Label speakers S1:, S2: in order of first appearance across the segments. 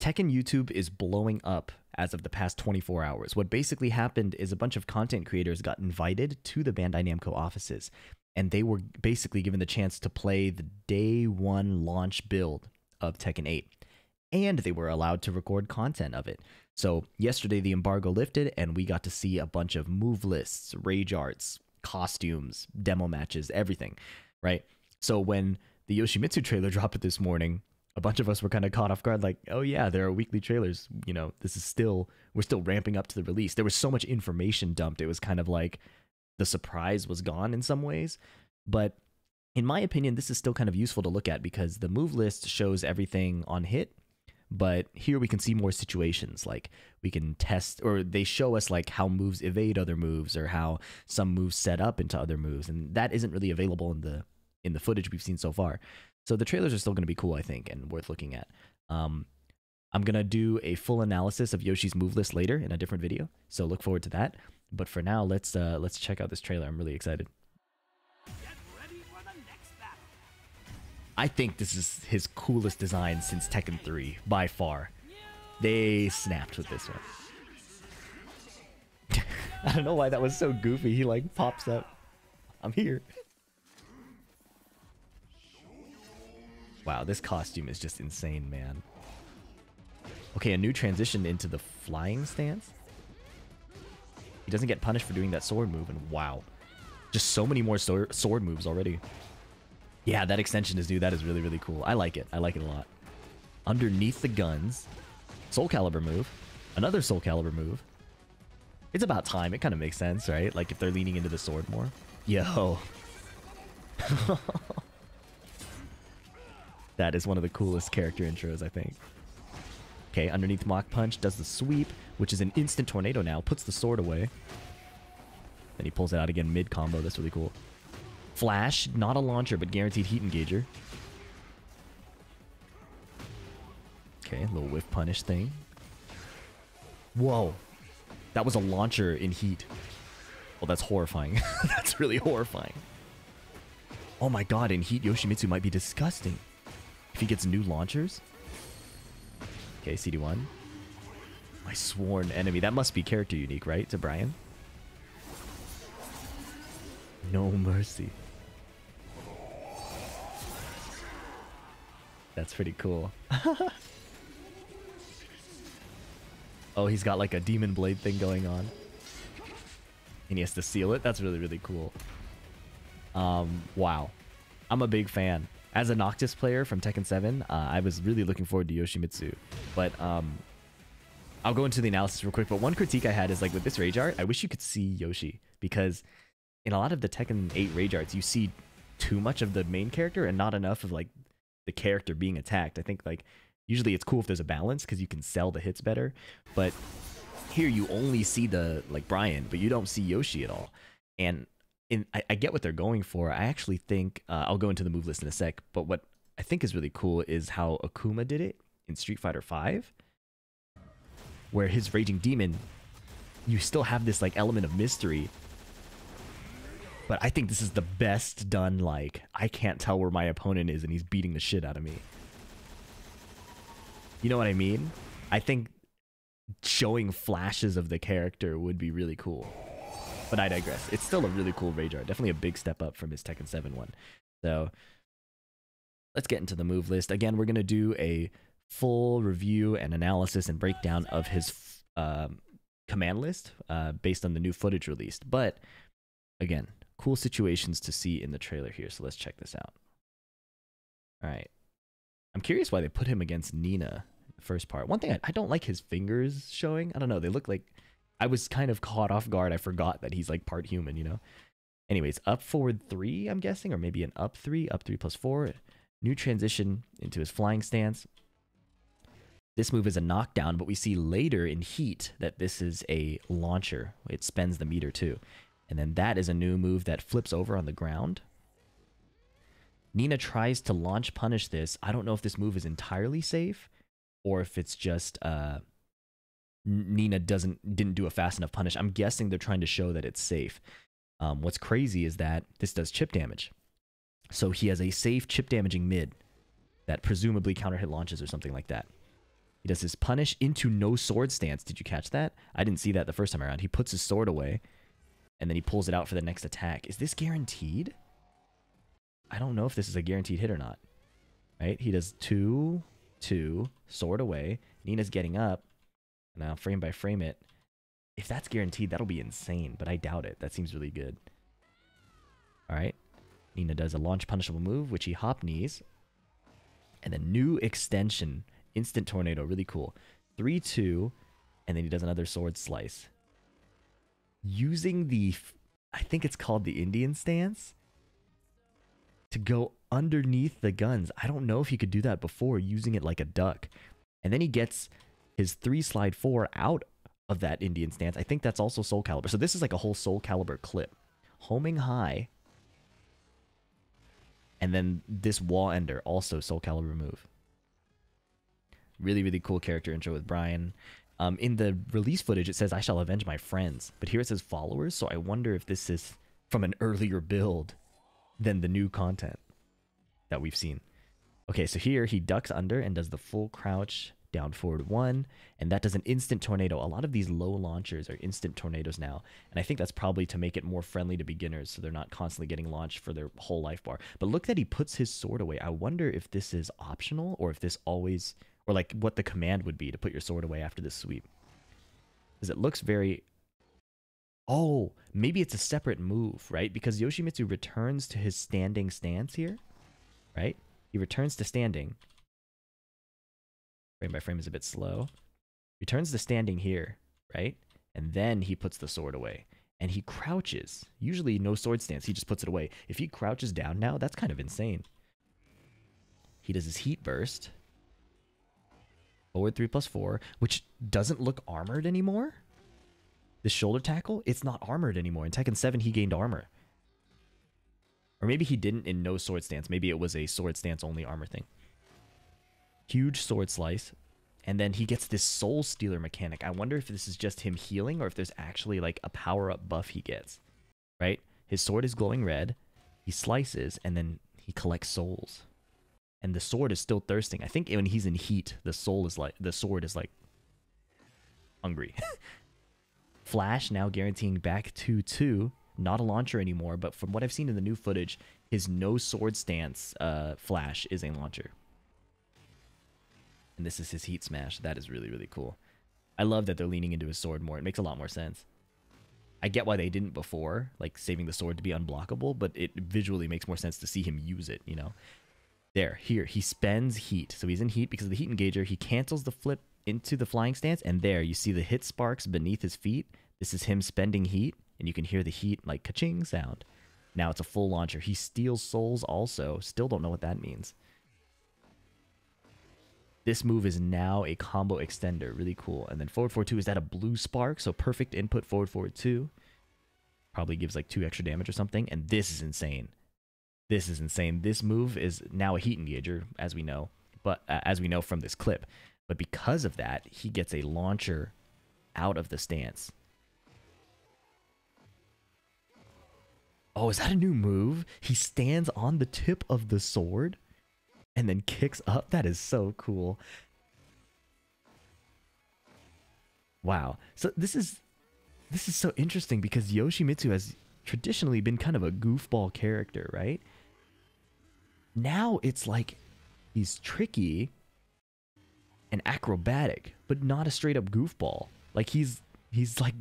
S1: Tekken YouTube is blowing up as of the past 24 hours. What basically happened is a bunch of content creators got invited to the Bandai Namco offices, and they were basically given the chance to play the day one launch build of Tekken 8. And they were allowed to record content of it. So yesterday the embargo lifted, and we got to see a bunch of move lists, rage arts, costumes, demo matches, everything, right? So when the Yoshimitsu trailer dropped this morning, a bunch of us were kind of caught off guard, like, oh yeah, there are weekly trailers. You know, we're still ramping up to the release. There was so much information dumped. It was kind of like the surprise was gone in some ways. But in my opinion, this is still kind of useful to look at because the move list shows everything on hit. But here we can see more situations, like we can test, or they show us like how moves evade other moves or how some moves set up into other moves. And that isn't really available in the footage we've seen so far. So the trailers are still going to be cool, I think, and worth looking at. I'm going to do a full analysis of Yoshi's move list later in a different video, so look forward to that. But for now, let's check out this trailer. I'm really excited.
S2: Get ready for the next battle.
S1: I think this is his coolest design since Tekken 3, by far. They snapped with this one. I don't know why that was so goofy. He like pops up. I'm here. Wow, this costume is just insane, man. Okay, a new transition into the flying stance. He doesn't get punished for doing that sword move, and wow. Just so many more sword moves already. Yeah, that extension is new. That is really, really cool. I like it. I like it a lot. Underneath the guns. Soul Calibur move. Another Soul Calibur move. It's about time. It kind of makes sense, right? Like if they're leaning into the sword more. Yo. That is one of the coolest character intros, I think. Okay, underneath Mach Punch, does the sweep, which is an instant tornado now, puts the sword away. Then he pulls it out again mid-combo, that's really cool. Flash, not a launcher, but guaranteed heat engager. Okay, little whiff punish thing. Whoa. That was a launcher in heat. Well, that's horrifying. That's really horrifying. Oh my god, in heat, Yoshimitsu might be disgusting. If he gets new launchers. Okay, CD1. My sworn enemy. That must be character unique, right? To Brian? No mercy. That's pretty cool. Oh, he's got like a demon blade thing going on. And he has to seal it. That's really, really cool. Wow. I'm a big fan. As a Noctis player from Tekken 7, I was really looking forward to Yoshimitsu. But I'll go into the analysis real quick. But one critique I had is like with this rage art, I wish you could see Yoshi. Because in a lot of the Tekken 8 rage arts, you see too much of the main character and not enough of like the character being attacked. I think like usually it's cool if there's a balance because you can sell the hits better. But here you only see the like Brian, but you don't see Yoshi at all. And I get what they're going for. I actually think, I'll go into the move list in a sec, but what I think is really cool is how Akuma did it in Street Fighter V, where his Raging Demon, you still have this like element of mystery, but I think this is the best done, like, I can't tell where my opponent is and he's beating the shit out of me. You know what I mean? I think showing flashes of the character would be really cool. But I digress. It's still a really cool rage art. Definitely a big step up from his Tekken 7 one. So let's get into the move list. Again, we're going to do a full review and analysis and breakdown of his command list based on the new footage released. But again, cool situations to see in the trailer here. So let's check this out. All right. I'm curious why they put him against Nina in the first part. One thing, I don't like his fingers showing. I don't know. They look like... I was kind of caught off guard. I forgot that he's like part human, you know? Anyways, up forward 3, I'm guessing, or maybe an up 3 plus 4. New transition into his flying stance. This move is a knockdown, but we see later in heat that this is a launcher. It spends the meter too. And then that is a new move that flips over on the ground. Nina tries to launch punish this. I don't know if this move is entirely safe or if it's just... Nina didn't do a fast enough punish. I'm guessing they're trying to show that it's safe. What's crazy is that this does chip damage. So he has a safe chip damaging mid that presumably counter hit launches or something like that. He does his punish into no sword stance. Did you catch that? I didn't see that the first time around. He puts his sword away, and then he pulls it out for the next attack. Is this guaranteed? I don't know if this is a guaranteed hit or not. Right? He does 2, 2, sword away. Nina's getting up. Now frame by frame it. If that's guaranteed, that'll be insane, but I doubt it. That seems really good. Alright. Nina does a launch punishable move, which he hop knees. And then new extension. Instant tornado. Really cool. 3, 2. And then he does another sword slice. Using the... I think it's called the Indian stance. To go underneath the guns. I don't know if he could do that before, using it like a duck. And then he gets his 3 slide 4 out of that Indian stance. I think that's also Soul Calibur. So this is like a whole Soul Calibur clip. Homing high. And then this wall ender, also Soul Calibur move. Really, really cool character intro with Brian. In the release footage, it says, I shall avenge my friends. But here it says followers, so I wonder if this is from an earlier build than the new content that we've seen. Okay, so here he ducks under and does the full crouch, down forward 1, and that does an instant tornado. A lot of these low launchers are instant tornadoes now, and I think that's probably to make it more friendly to beginners so they're not constantly getting launched for their whole life bar. But look that he puts his sword away. I wonder if this is optional or if this always... or like what the command would be to put your sword away after this sweep. Because it looks very... Oh, maybe it's a separate move, right? Because Yoshimitsu returns to his standing stance here, right? He returns to standing. Frame by frame is a bit slow. Returns to standing here, right? And then he puts the sword away. And he crouches. Usually no sword stance, he just puts it away. If he crouches down now, that's kind of insane. He does his heat burst. Forward 3+4, which doesn't look armored anymore. This shoulder tackle, it's not armored anymore. In Tekken 7, he gained armor. Or maybe he didn't in no sword stance. Maybe it was a sword stance only armor thing. Huge sword slice. And then he gets this soul stealer mechanic. I wonder if this is just him healing or if there's actually like a power-up buff he gets. Right? His sword is glowing red. He slices and then he collects souls. And the sword is still thirsting. I think when he's in heat, the sword is like hungry. Flash now guaranteeing back 2-2. Not a launcher anymore, but from what I've seen in the new footage, his no sword stance Flash is a launcher. And this is his heat smash. That is really, really cool. I love that they're leaning into his sword more. It makes a lot more sense. I get why they didn't before, like saving the sword to be unblockable, but it visually makes more sense to see him use it, you know? There, here, he spends heat. So he's in heat because of the heat engager. He cancels the flip into the flying stance, and there, you see the hit sparks beneath his feet. This is him spending heat, and you can hear the heat, like, ka-ching sound. Now it's a full launcher. He steals souls also. Still don't know what that means. This move is now a combo extender. Really cool. And then forward 4-2, is that a blue spark? So perfect input forward 2. Probably gives, like, 2 extra damage or something. And this is insane. This is insane. This move is now a heat engager, as we know. But as we know from this clip. But because of that, he gets a launcher out of the stance. Oh, is that a new move? He stands on the tip of the sword and then kicks up. That is so cool. Wow. So this is so interesting because Yoshimitsu has traditionally been kind of a goofball character, right? Now it's like he's tricky and acrobatic, but not a straight up goofball. Like he's like,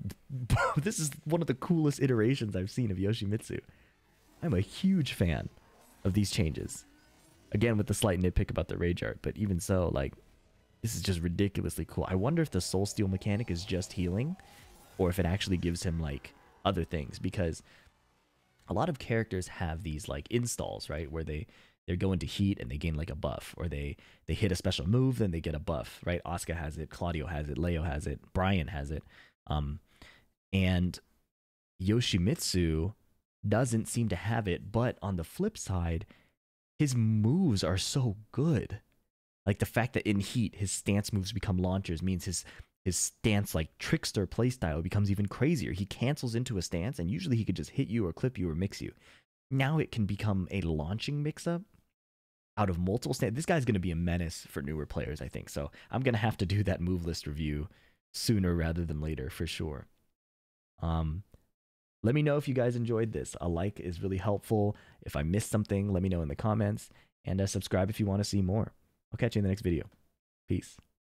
S1: this is one of the coolest iterations I've seen of Yoshimitsu. I'm a huge fan of these changes. Again, with the slight nitpick about the rage art, but even so, like, this is just ridiculously cool. I wonder if the soul steal mechanic is just healing, or if it actually gives him, like, other things, because a lot of characters have these, like, installs, right, where they go into heat and they gain, like, a buff, or they hit a special move, then they get a buff, right? Asuka has it, Claudio has it, Leo has it, Brian has it. And Yoshimitsu doesn't seem to have it, but on the flip side, his moves are so good. Like the fact that in heat, his stance moves become launchers means his stance, like trickster playstyle, becomes even crazier. He cancels into a stance, and usually he could just hit you or clip you or mix you. Now it can become a launching mix-up. out of multiple stands. This guy's going to be a menace for newer players, I think. So I'm going to have to do that move list review sooner rather than later for sure. Let me know if you guys enjoyed this. A like is really helpful. If I missed something, let me know in the comments. And subscribe if you want to see more. I'll catch you in the next video. Peace.